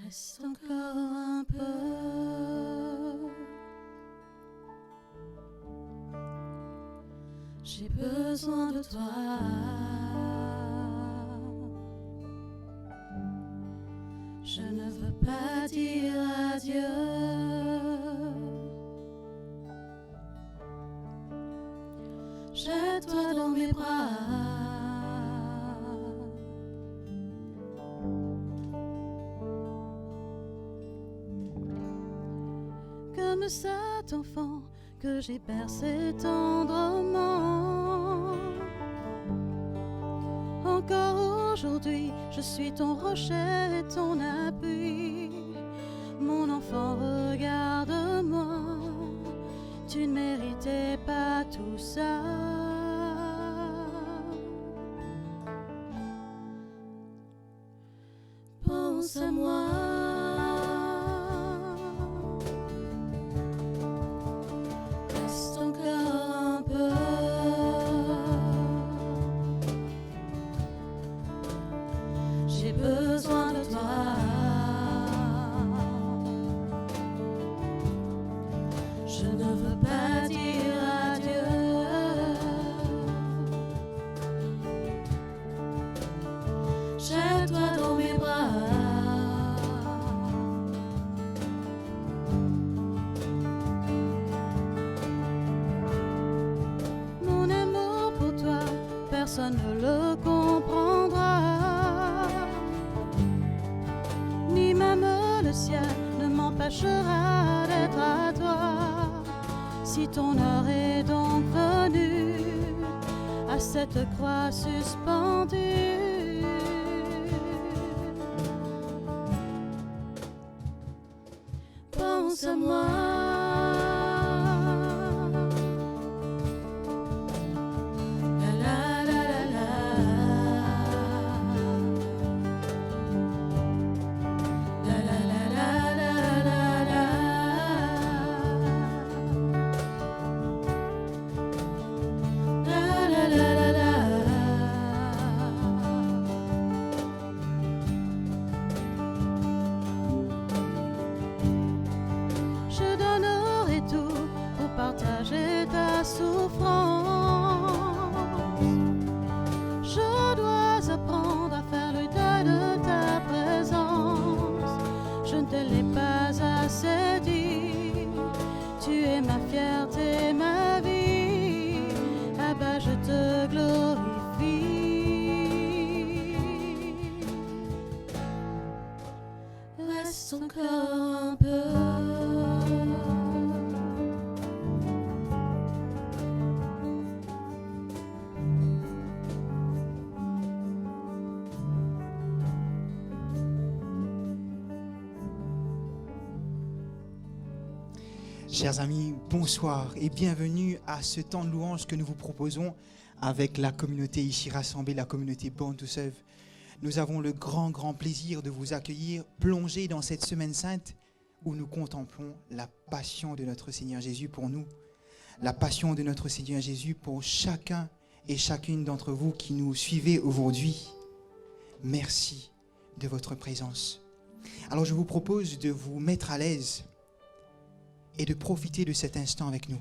Reste encore un peu. J'ai besoin de toi. Je ne veux pas dire adieu. Jette-toi dans mes bras. Comme cet enfant que j'ai bercé tendrement. Encore aujourd'hui, je suis ton rocher et ton appui. Mon enfant, regarde-moi. Tu ne méritais pas tout ça. Pense à moi. Reste encore un peu. J'ai besoin de toi. Je ne veux pas dire adieu. Jette-toi dans mes bras. Mon amour pour toi, personne ne le comprendra. Ni même le ciel ne m'empêchera d'être à toi. Si ton heure est donc venue à cette croix suspendue, pense à moi. La la la la la. La la la la la la la. La la la la la. Je donnerai tout pour partager ta souffrance. Je dois apprendre à faire le deuil de ta présence. Je ne te l'ai pas assez dit. Tu es ma fierté, ma vie. Ah bah je te glorifie. Reste encore un peu. Chers amis, bonsoir et bienvenue à ce temps de louange que nous vous proposons avec la communauté ici rassemblée, la communauté Born to Serve. Nous avons le grand plaisir de vous accueillir, plongés dans cette semaine sainte où nous contemplons la passion de notre Seigneur Jésus pour nous, la passion de notre Seigneur Jésus pour chacun et chacune d'entre vous qui nous suivez aujourd'hui. Merci de votre présence. Alors je vous propose de vous mettre à l'aise et de profiter de cet instant avec nous.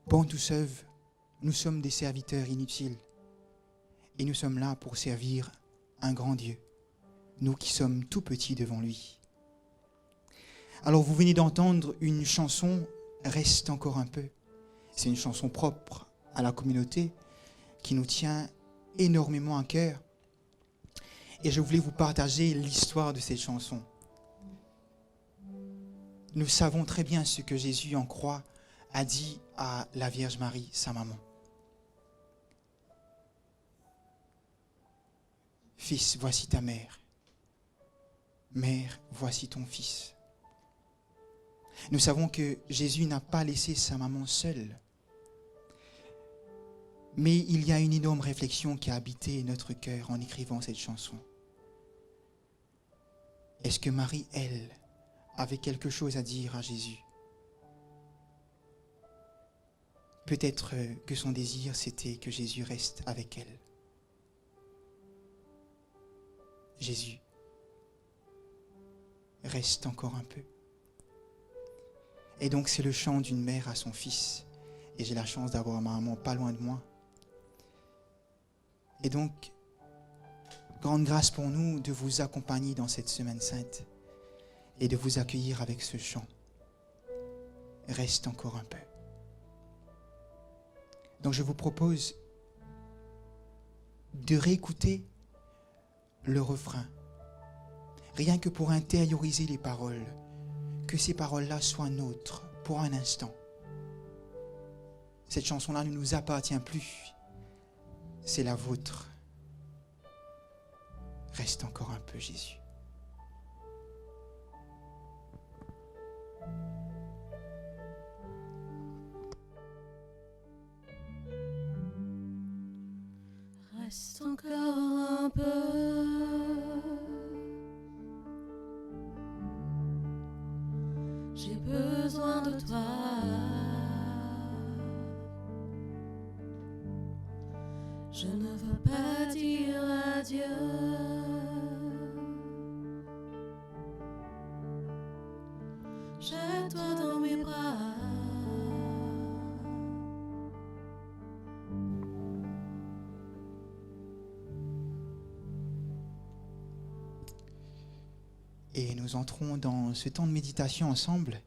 Born to Serve, nous sommes des serviteurs inutiles et nous sommes là pour servir un grand Dieu, nous qui sommes tout petits devant lui. Alors vous venez d'entendre une chanson, Reste encore un peu. C'est une chanson propre à la communauté qui nous tient énormément à cœur. Et je voulais vous partager l'histoire de cette chanson. Nous savons très bien ce que Jésus en croix a dit à la Vierge Marie, sa maman. Fils, voici ta mère. Mère, voici ton fils. Nous savons que Jésus n'a pas laissé sa maman seule. Mais il y a une énorme réflexion qui a habité notre cœur en écrivant cette chanson. Est-ce que Marie, elle, avait quelque chose à dire à Jésus? Peut-être que son désir, c'était que Jésus reste avec elle. Jésus, reste encore un peu. Et donc c'est le chant d'une mère à son fils. Et j'ai la chance d'avoir ma maman pas loin de moi. Et donc, grande grâce pour nous de vous accompagner dans cette semaine sainte et de vous accueillir avec ce chant. Reste encore un peu. Donc je vous propose de réécouter le refrain, rien que pour intérioriser les paroles, que ces paroles-là soient nôtres pour un instant. Cette chanson-là ne nous appartient plus, c'est la vôtre. Reste encore un peu, Jésus. Reste encore un peu. J'ai besoin de toi. Je ne veux pas dire adieu. Jette-toi dans mes bras. Et nous entrons dans ce temps de méditation ensemble.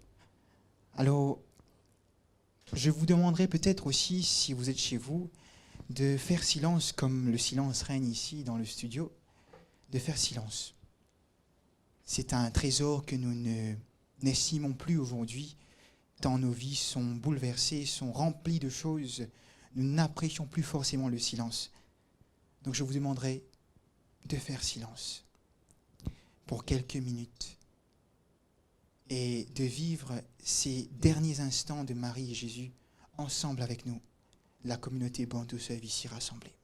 Alors, je vous demanderai peut-être aussi, si vous êtes chez vous, de faire silence, comme le silence règne ici dans le studio, de faire silence. C'est un trésor que nous n'estimons plus aujourd'hui, tant nos vies sont bouleversées, sont remplies de choses. Nous n'apprécions plus forcément le silence. Donc je vous demanderai de faire silence pour quelques minutes et de vivre ces derniers instants de Marie et Jésus ensemble avec nous, la communauté Born to Serve ici rassemblée.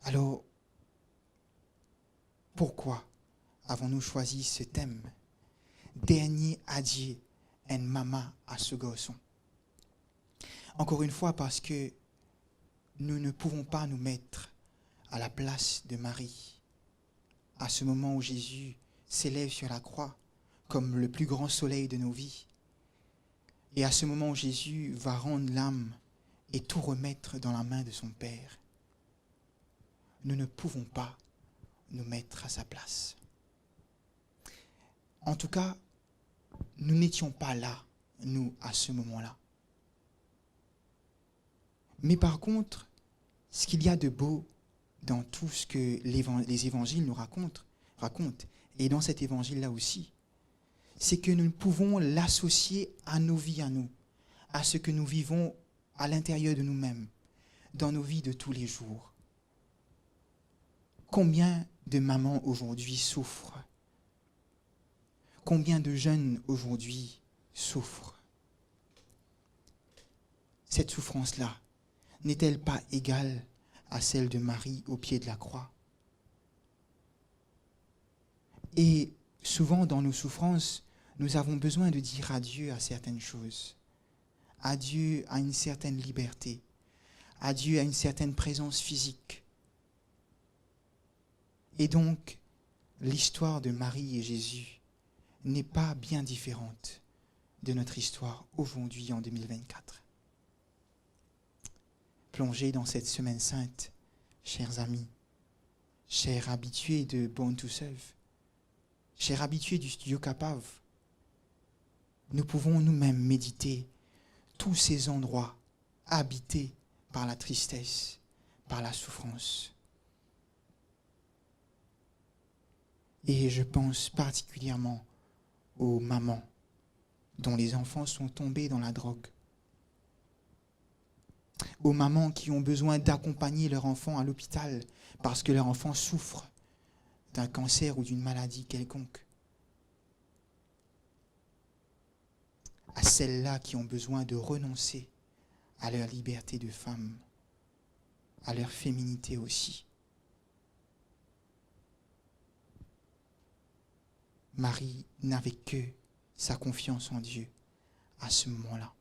Alors, pourquoi avons-nous choisi ce thème? Dernier adieu en maman à ce garçon. Encore une fois, parce que nous ne pouvons pas nous mettre à la place de Marie, à ce moment où Jésus s'élève sur la croix comme le plus grand soleil de nos vies, et à ce moment où Jésus va rendre l'âme et tout remettre dans la main de son Père. Nous ne pouvons pas nous mettre à sa place. En tout cas, nous n'étions pas là, nous, à ce moment-là. Mais par contre, ce qu'il y a de beau dans tout ce que les évangiles nous racontent, et dans cet évangile-là aussi, c'est que nous pouvons l'associer à nos vies, à nous, à ce que nous vivons à l'intérieur de nous-mêmes, dans nos vies de tous les jours. Combien de mamans aujourd'hui souffrent? Combien de jeunes aujourd'hui souffrent? Cette souffrance-là n'est-elle pas égale à celle de Marie au pied de la croix? Et souvent dans nos souffrances, nous avons besoin de dire adieu à certaines choses, adieu à une certaine liberté, adieu à une certaine présence physique. Et donc, l'histoire de Marie et Jésus n'est pas bien différente de notre histoire aujourd'hui en 2024. Plongez dans cette semaine sainte, chers amis, chers habitués de Born to Serve, chers habitués du studio Capave, nous pouvons nous-mêmes méditer tous ces endroits habités par la tristesse, par la souffrance. Et je pense particulièrement aux mamans dont les enfants sont tombés dans la drogue, aux mamans qui ont besoin d'accompagner leur enfant à l'hôpital parce que leur enfant souffre d'un cancer ou d'une maladie quelconque, à celles-là qui ont besoin de renoncer à leur liberté de femme, à leur féminité aussi. Marie n'avait que sa confiance en Dieu à ce moment-là.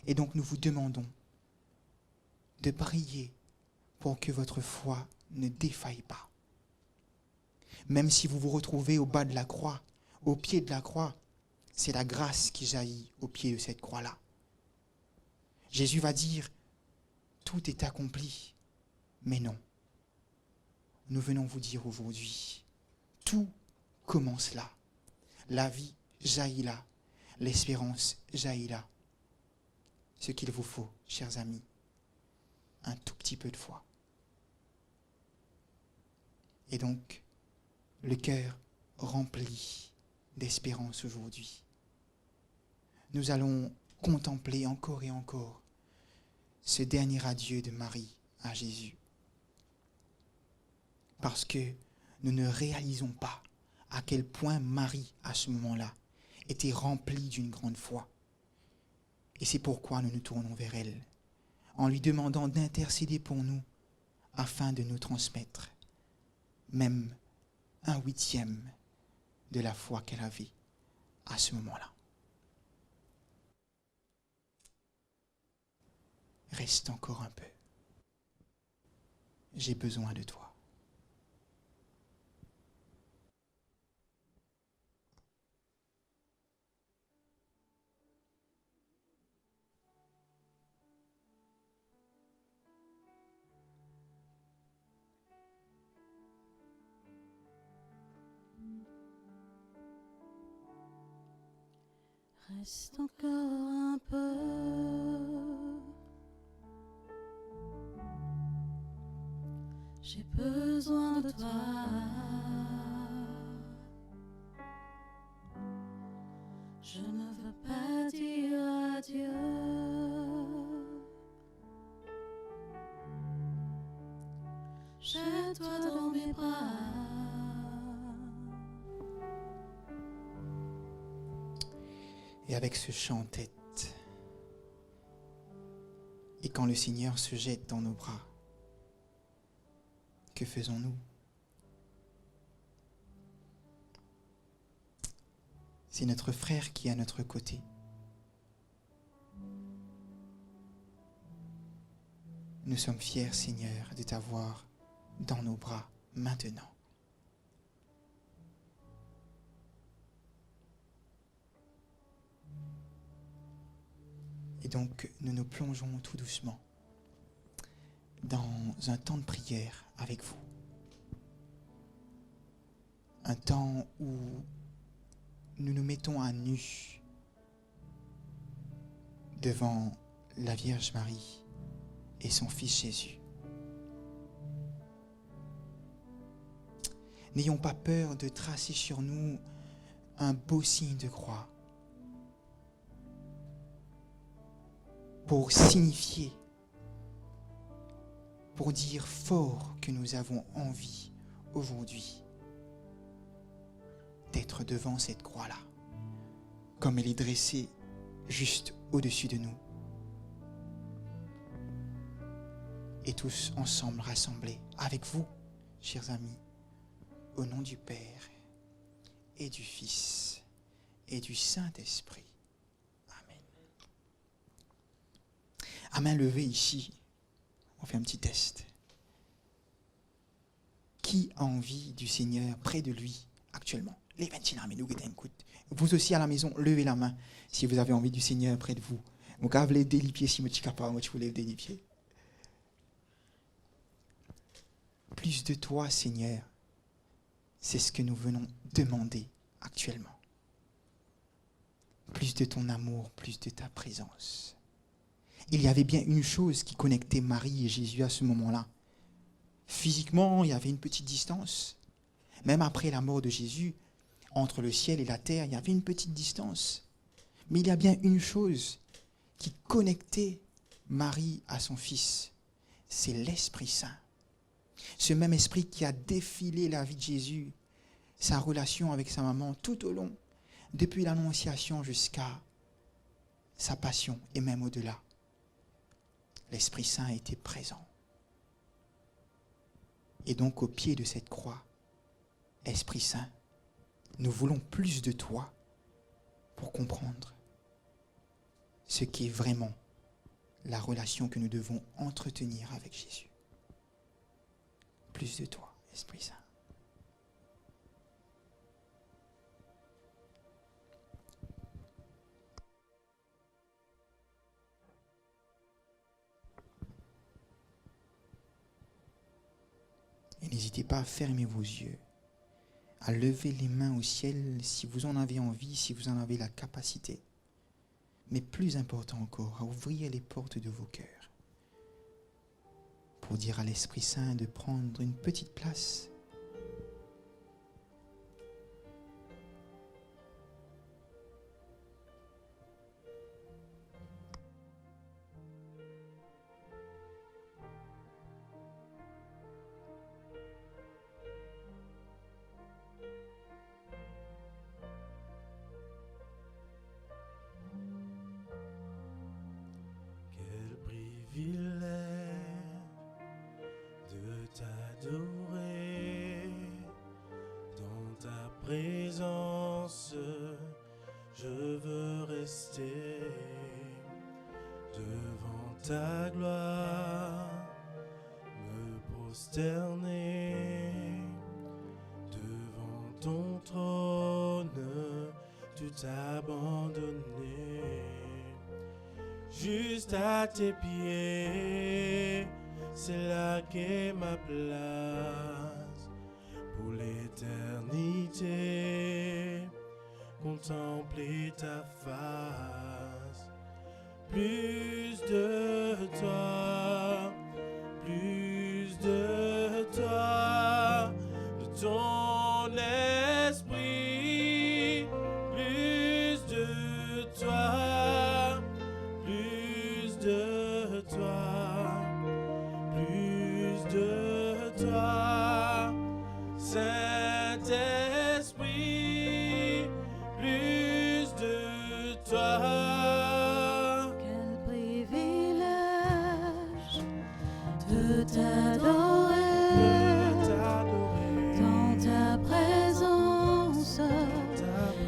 Et donc nous vous demandons de prier pour que votre foi ne défaille pas. Même si vous vous retrouvez au bas de la croix, au pied de la croix, c'est la grâce qui jaillit au pied de cette croix-là. Jésus va dire, tout est accompli. Mais non. Nous venons vous dire aujourd'hui, tout commence là. La vie jaillit là. L'espérance jaillit là. Ce qu'il vous faut, chers amis, un tout petit peu de foi. Et donc, le cœur rempli d'espérance aujourd'hui. Nous allons contempler encore et encore ce dernier adieu de Marie à Jésus. Parce que nous ne réalisons pas à quel point Marie, à ce moment-là, était remplie d'une grande foi. Et c'est pourquoi nous nous tournons vers elle, en lui demandant d'intercéder pour nous, afin de nous transmettre même 1/8 de la foi qu'elle avait à ce moment-là. Reste encore un peu. J'ai besoin de toi. Reste encore un peu. J'ai besoin de toi. Je ne veux pas dire adieu. Jette-toi dans mes bras. Et avec ce chant en tête, et quand le Seigneur se jette dans nos bras, que faisons-nous? C'est notre frère qui est à notre côté. Nous sommes fiers, Seigneur, de t'avoir dans nos bras maintenant. Et donc, nous nous plongeons tout doucement dans un temps de prière avec vous. Un temps où nous nous mettons à nu devant la Vierge Marie et son Fils Jésus. N'ayons pas peur de tracer sur nous un beau signe de croix pour signifier, pour dire fort que nous avons envie aujourd'hui d'être devant cette croix-là, comme elle est dressée juste au-dessus de nous. Et tous ensemble rassemblés avec vous, chers amis, au nom du Père et du Fils et du Saint-Esprit. Amen. À main levée ici, on fait un petit test. Qui a envie du Seigneur près de lui actuellement? Vous aussi à la maison, levez la main si vous avez envie du Seigneur près de vous. Vous pouvez lever les pieds si vous êtes capable, vous levez les pieds. Plus de toi, Seigneur, c'est ce que nous venons demander actuellement. Plus de ton amour, plus de ta présence. Il y avait bien une chose qui connectait Marie et Jésus à ce moment-là. Physiquement, il y avait une petite distance. Même après la mort de Jésus, entre le ciel et la terre, il y avait une petite distance. Mais il y a bien une chose qui connectait Marie à son Fils. C'est l'Esprit Saint. Ce même esprit qui a défilé la vie de Jésus, sa relation avec sa maman tout au long, depuis l'Annonciation jusqu'à sa passion et même au-delà. L'Esprit Saint était présent. Et donc au pied de cette croix, Esprit Saint, nous voulons plus de toi pour comprendre ce qui est vraiment la relation que nous devons entretenir avec Jésus. Plus de toi, Esprit Saint. Et n'hésitez pas à fermer vos yeux, à lever les mains au ciel si vous en avez envie, si vous en avez la capacité. Mais plus important encore, à ouvrir les portes de vos cœurs pour dire à l'Esprit Saint de prendre une petite place. Quel privilège de t'adorer dans ta présence. Je veux rester devant ta gloire, me prosterner devant ton trône, tout abandonner. Juste à tes pieds, c'est là qu'est ma place pour l'éternité. Contempler ta face, plus de toi, plus de toi, de ton esprit, plus de toi. Plus de toi, Saint-Esprit, plus de toi. Quel privilège de t'adorer dans ta présence.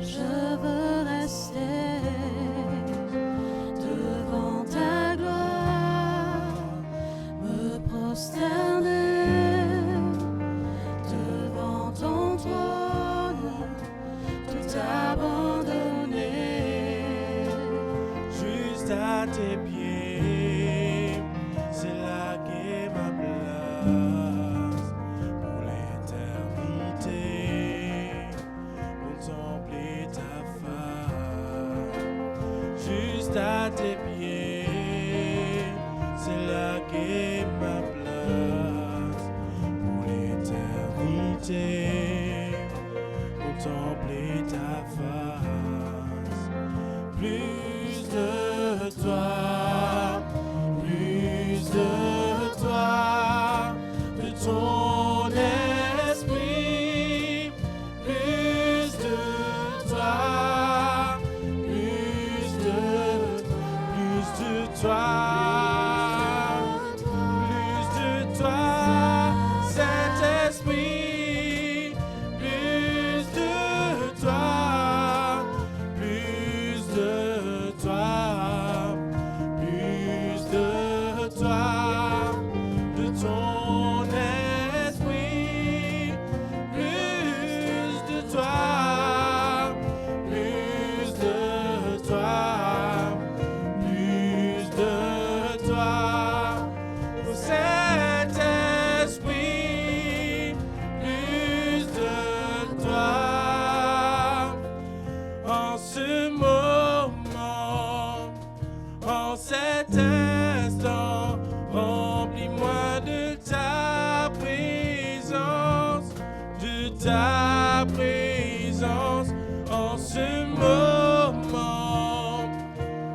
Je veux rester devant ta gloire, me prosterner devant ton trône, tout abandonner. Juste à tes pieds, c'est là qu'est ma place pour l'éternité. Contempler ta face, juste à tes pieds, c'est là qu'est ma place pour l'éternité. Contempler ta face, plus de toi, plus de toi, de ton esprit, plus de toi, plus de toi, plus de toi, Saint-Esprit, plus de toi, plus de toi, plus de toi, de ton esprit, plus de toi, plus de toi, plus de toi, oh Saint-Esprit, plus de toi. En ce moment, en cet instant, remplis-moi de ta présence, en ce moment,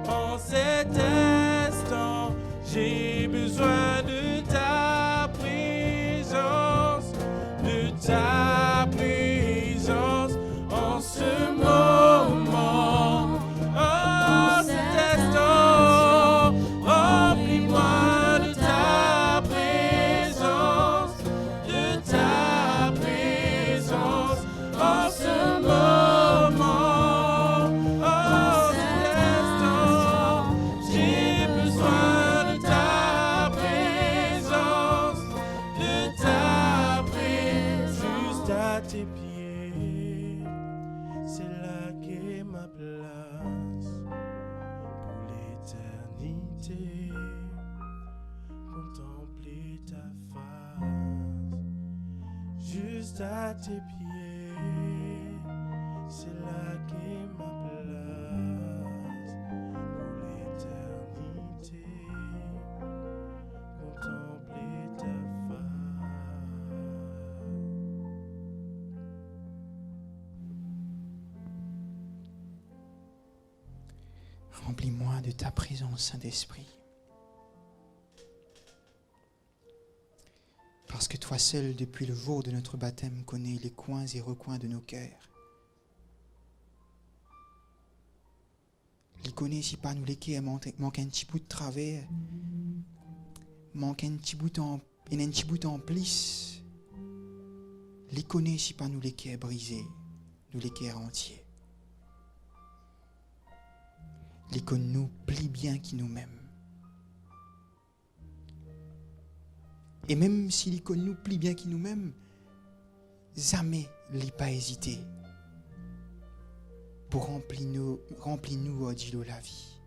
en cet instant, j'ai besoin de ta présence, en ce moment, en cet instant, remplis-moi de ta présence, en ce moment, en cet instant, j'ai besoin de ta présence, juste à tes pieds, c'est là qu'est ma place pour l'éternité. Contempler ta face, juste à tes pieds. C'est là qu'est ma place pour l'éternité. Contempler ta face. Remplis-moi de ta présence, Saint-Esprit. Parce que toi seul, depuis le jour de notre baptême, connais les coins et recoins de nos cœurs. Il connaît si pas nous lesquels manque un petit bout de travers, manque un petit bout en plus. Il connaît si pas nous lesquels brisés, nous lesquels entiers. Il connaît nous plie bien qui nous m'aime. Et même s'il connaît nous plie bien qui nous m'aime, jamais il pas hésité pour remplir nous au Dieu la vie.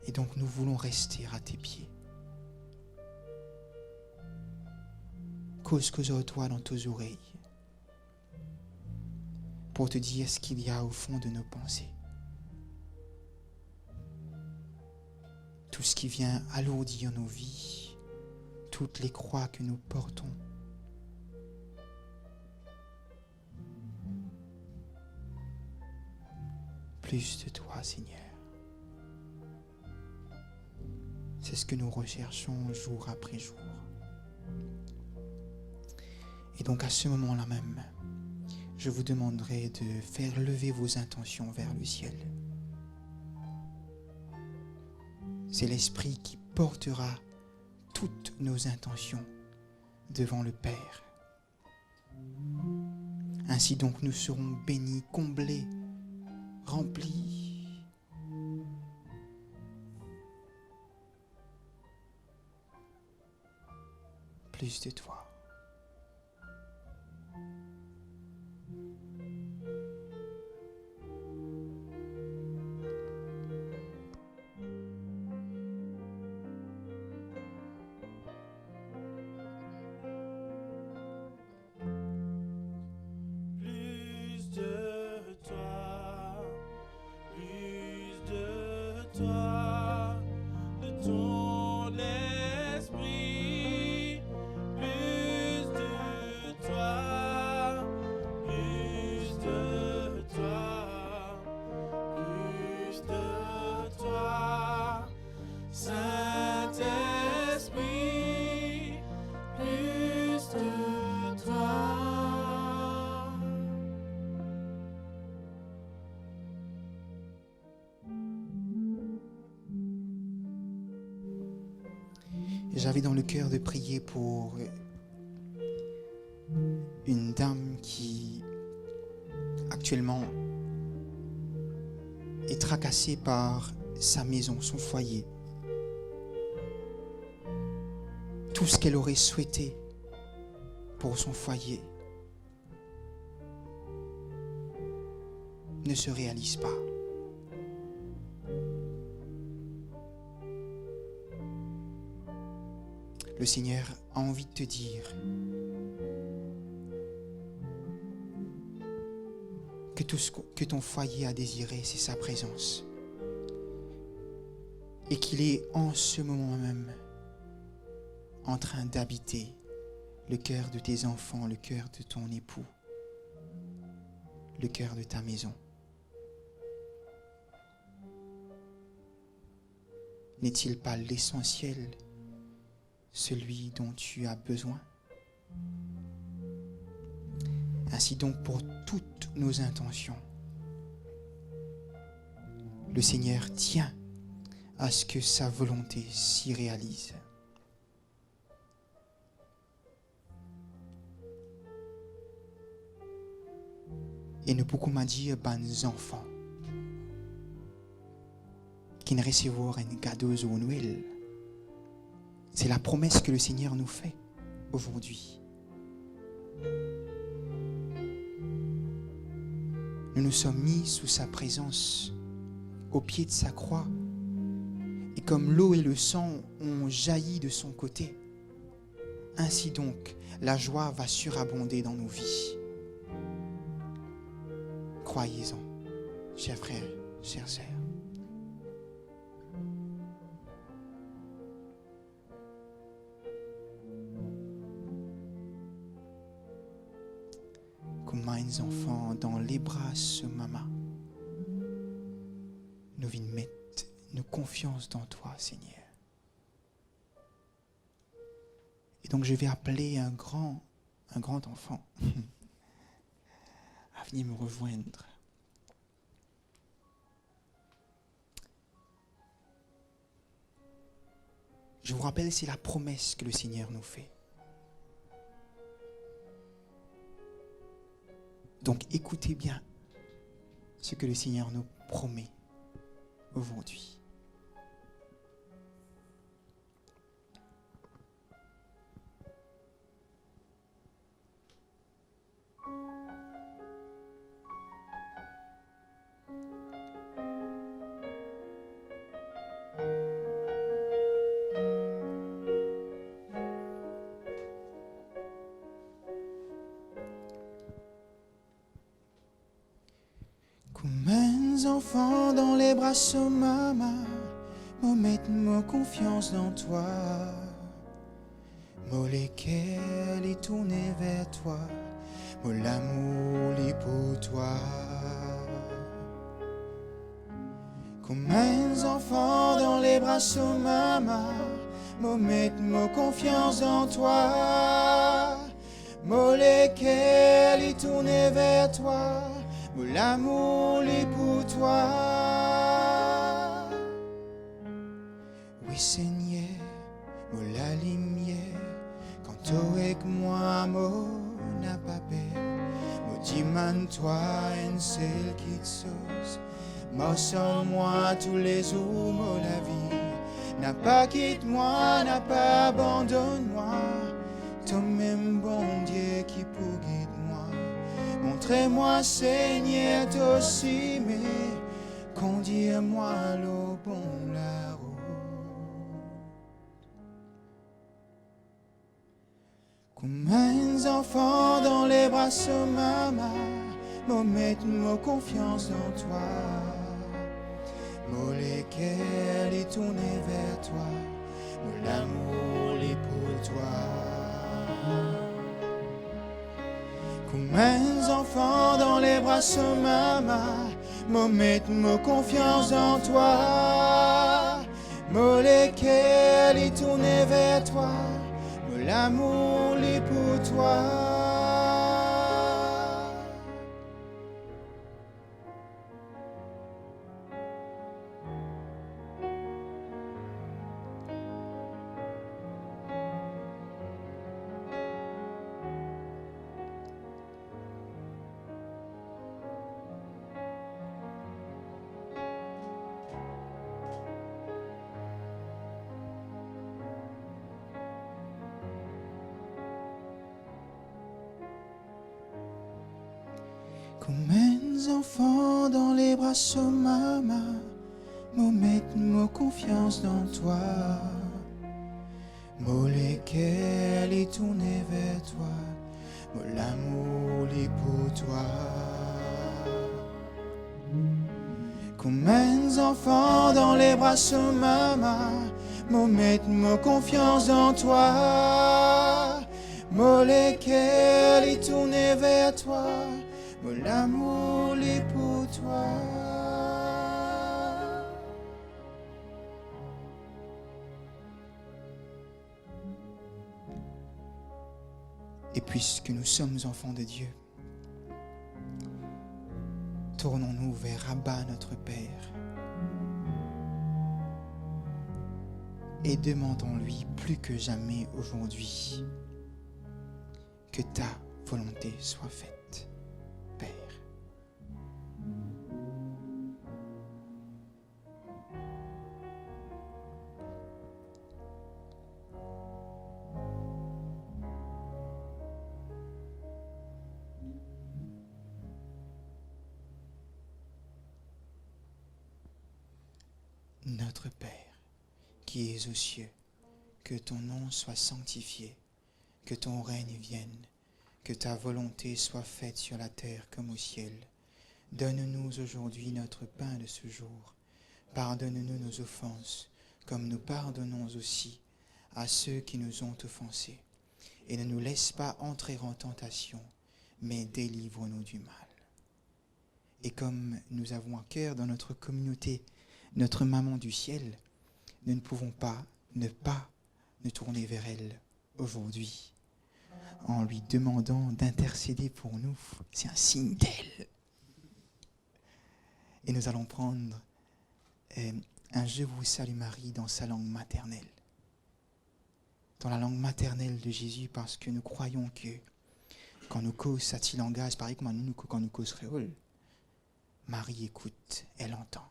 Et donc nous voulons rester à tes pieds. Cause toi dans tes oreilles pour te dire ce qu'il y a au fond de nos pensées. Tout ce qui vient alourdir nos vies, toutes les croix que nous portons. Plus de toi, Seigneur. C'est ce que nous recherchons jour après jour. Et donc à ce moment-là même, je vous demanderai de faire lever vos intentions vers le ciel. C'est l'Esprit qui portera toutes nos intentions devant le Père. Ainsi donc nous serons bénis, comblés, remplis. Plus de toi. De ton esprit, plus de toi, plus de toi, plus de toi, Saint-Esprit, plus de toi. J'avais dans le cœur de prier pour une dame qui actuellement est tracassée par sa maison, son foyer. Tout ce qu'elle aurait souhaité pour son foyer ne se réalise pas. Le Seigneur a envie de te dire que tout ce que ton foyer a désiré, c'est sa présence. Et qu'il est en ce moment même en train d'habiter le cœur de tes enfants, le cœur de ton époux, le cœur de ta maison. N'est-il pas l'essentiel, celui dont tu as besoin? Ainsi donc pour toutes nos intentions, le Seigneur tient à ce que sa volonté s'y réalise. Et ne beaucoup m'a dit, les enfants qui ne recevront un cadeau au Noël. C'est la promesse que le Seigneur nous fait aujourd'hui. Nous nous sommes mis sous sa présence, au pied de sa croix, Et comme l'eau et le sang ont jailli de son côté, ainsi donc, la joie va surabonder dans nos vies. Croyez-en, chers frères, chères sœurs. Comme mes enfants dans les bras de maman, nous venons mettre nos confiance dans toi, Seigneur. Et donc je vais appeler un grand enfant à venir me rejoindre. Je vous rappelle, c'est la promesse que le Seigneur nous fait. Donc écoutez bien ce que le Seigneur nous promet aujourd'hui. Comme enfants dans les bras de maman, me mettre ma confiance dans toi. Mon lesquels est tourné vers toi, mon l'amour est pour toi. Comme enfants dans les bras de maman, me mettre ma confiance dans toi. Mon lesquels est tourné vers toi. L'amour est pour toi. Oui Seigneur, la lumière, quand tu es avec moi, mon n'a pas peur. Mon diman toi, une celle qui te sauce. Moi sans moi tous les jours, mon la vie. N'a pas quitté moi, n'a pas abandonné moi. Toi-même bon Dieu qui pour guider moi. Montrez-moi, Seigneur, aussi, mais conduis-moi le bon la route. Comme un enfant dans les bras de maman, me mettre ma confiance dans toi. Mon lesquels est tourné vers toi, mon amour est pour toi. Comme un enfant dans les bras de maman, me mettre ma confiance dans toi. Mon lesquels est tourné vers toi, mon l'amour est pour toi. Comme un enfant dans les bras de maman, me mettre ma confiance dans toi. Mon lesquels est tourné vers toi, mon l'amour est pour toi. Comme un enfant dans les bras de maman, me mettre ma confiance dans toi. Mon lesquels est tourné vers toi. Mon amour est pour toi. Et puisque nous sommes enfants de Dieu, tournons-nous vers Abba, notre Père, et demandons-lui plus que jamais aujourd'hui que ta volonté soit faite, Père. Notre Père, qui es aux cieux, que ton nom soit sanctifié, que ton règne vienne, que ta volonté soit faite sur la terre comme au ciel. Donne-nous aujourd'hui notre pain de ce jour. Pardonne-nous nos offenses, comme nous pardonnons aussi à ceux qui nous ont offensés. Et ne nous laisse pas entrer en tentation, mais délivre-nous du mal. Et comme nous avons à cœur dans notre communauté notre maman du ciel, nous ne pouvons pas nous tourner vers elle aujourd'hui en lui demandant d'intercéder pour nous. C'est un signe d'elle. Et nous allons prendre un Je vous salue Marie dans sa langue maternelle. Dans la langue maternelle de Jésus, parce que nous croyons que quand nous cause sati langage, pareil comme nous, quand nous cause créole, Marie écoute, elle entend.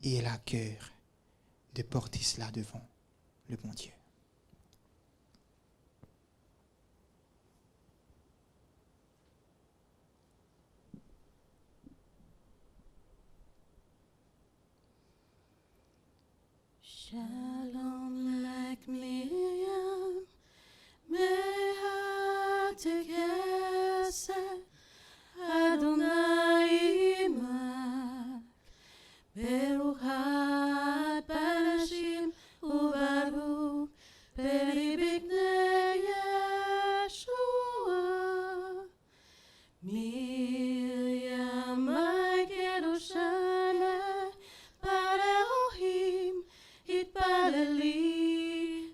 Et elle a cœur de porter cela devant le bon Dieu. Shalom like Miriam, Mehatekese, Adonai Ima, Beruchat Parashim, Uvaru, Peribikne Yeshua, Miriam, my Kedoshane, Pareohim, Itpaleli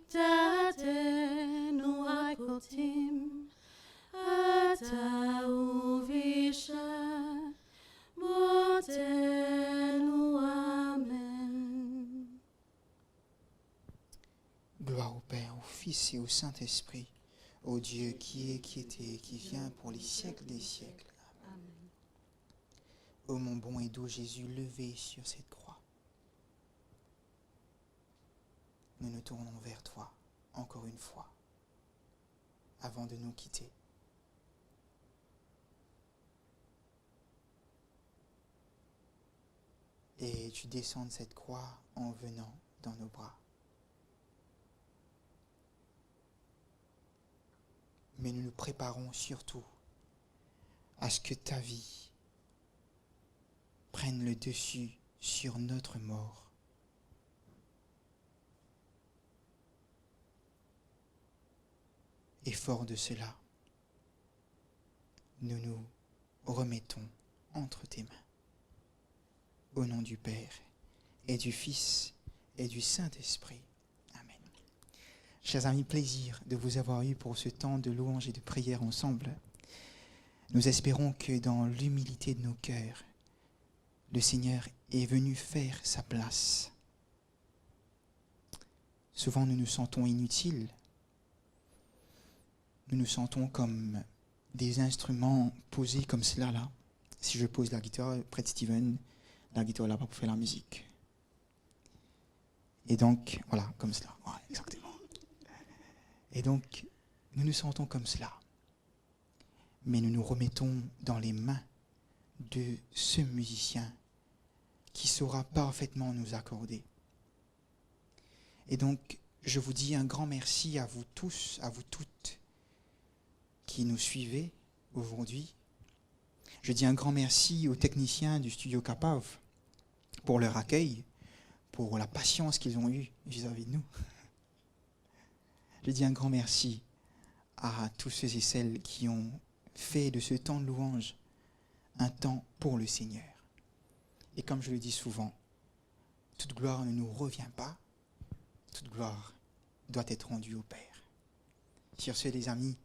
tatenu hakotim ata uvisha motenu amen. Gloire au Père, au Fils et au Saint-Esprit, au Dieu qui est, qui était et qui vient pour les siècles des siècles. Amen. Ô mon bon et doux Jésus, levé sur cette croix, nous nous tournons vers toi, encore une fois, avant de nous quitter. Et tu descends de cette croix en venant dans nos bras. Mais nous nous préparons surtout à ce que ta vie prenne le dessus sur notre mort. Et fort de cela, nous nous remettons entre tes mains. Au nom du Père, et du Fils, et du Saint-Esprit. Amen. Chers amis, plaisir de vous avoir eu pour ce temps de louange et de prière ensemble. Nous espérons que dans l'humilité de nos cœurs, le Seigneur est venu faire sa place. Souvent, nous nous sentons inutiles. Nous nous sentons comme des instruments posés comme cela, là. Si je pose la guitare près de Steven, la guitare là-bas pour faire la musique. Et donc, voilà, comme cela. Voilà, exactement. Et donc, nous nous sentons comme cela. Mais nous nous remettons dans les mains de ce musicien qui saura parfaitement nous accorder. Et donc, je vous dis un grand merci à vous tous, à vous toutes, qui nous suivez aujourd'hui. Je dis un grand merci aux techniciens du studio Capav pour leur accueil, pour la patience qu'ils ont eue vis-à-vis de nous. Je dis un grand merci à tous ceux et celles qui ont fait de ce temps de louange un temps pour le Seigneur. Et comme je le dis souvent, toute gloire ne nous revient pas, toute gloire doit être rendue au Père. Sur ce, les amis,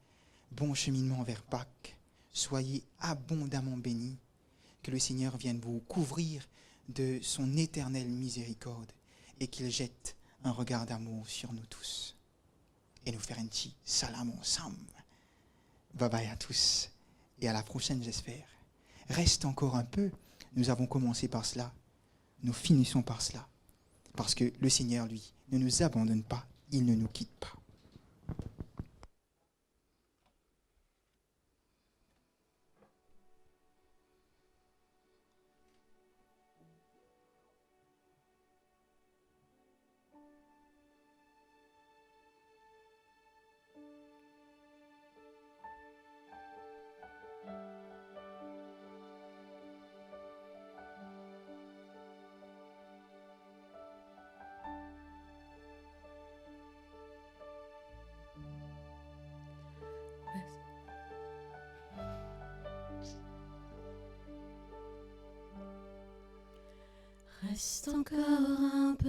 bon cheminement vers Pâques, soyez abondamment bénis, que le Seigneur vienne vous couvrir de son éternelle miséricorde et qu'il jette un regard d'amour sur nous tous. Et nous faire un petit salam ensemble. Bye bye à tous et à la prochaine, j'espère. Reste encore un peu, nous avons commencé par cela, nous finissons par cela, parce que le Seigneur, lui, ne nous abandonne pas, il ne nous quitte pas. Reste encore un peu.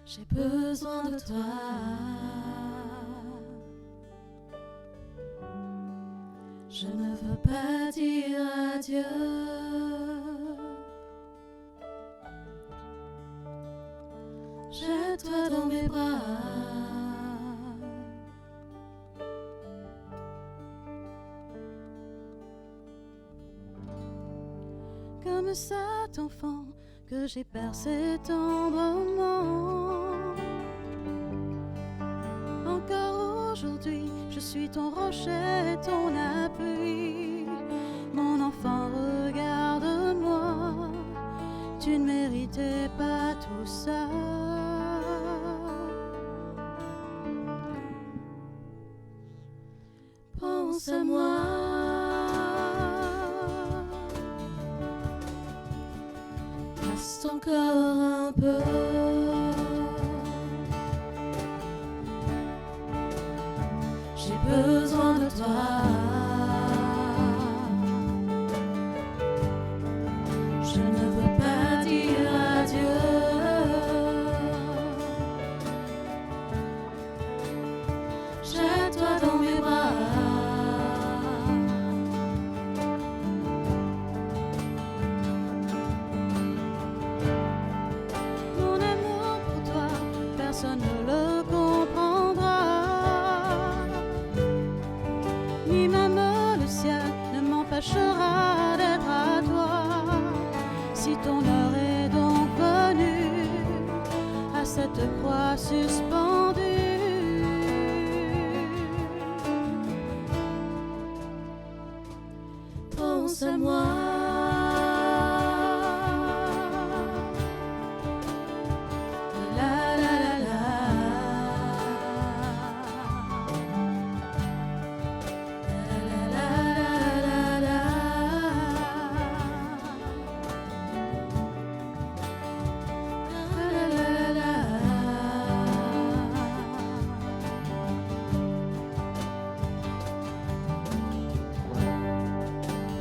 J'ai besoin de toi. Je ne veux pas dire adieu. Jette-toi dans mes bras. Comme cet enfant que j'ai percé tendrement. Encore aujourd'hui, je suis ton rocher, ton appui. Mon enfant, regarde-moi. Tu ne méritais pas tout ça. Pense à moi. Reste encore un peu. J'ai besoin de toi. Je ne veux pas dire adieu. Jette-toi dans mes bras. Mon amour pour toi, personne ne le comprendra. Ni même le ciel ne m'empêchera d'être à toi. Si ton heure est donc venue à cette croix suspendue, pense à moi. La la la la. La la la la la. La la la la.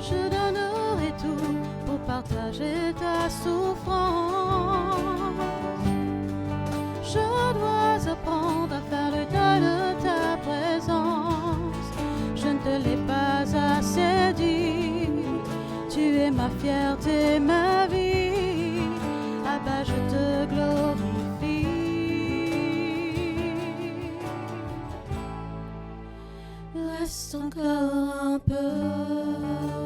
Je donnerai tout pour partager ta souffrance. Je dois apprendre à faire le deuil de ta présence. Je ne te l'ai pas assez dit. Tu es ma fierté, ma vie. Ah bah je te glorifie. Reste encore un peu.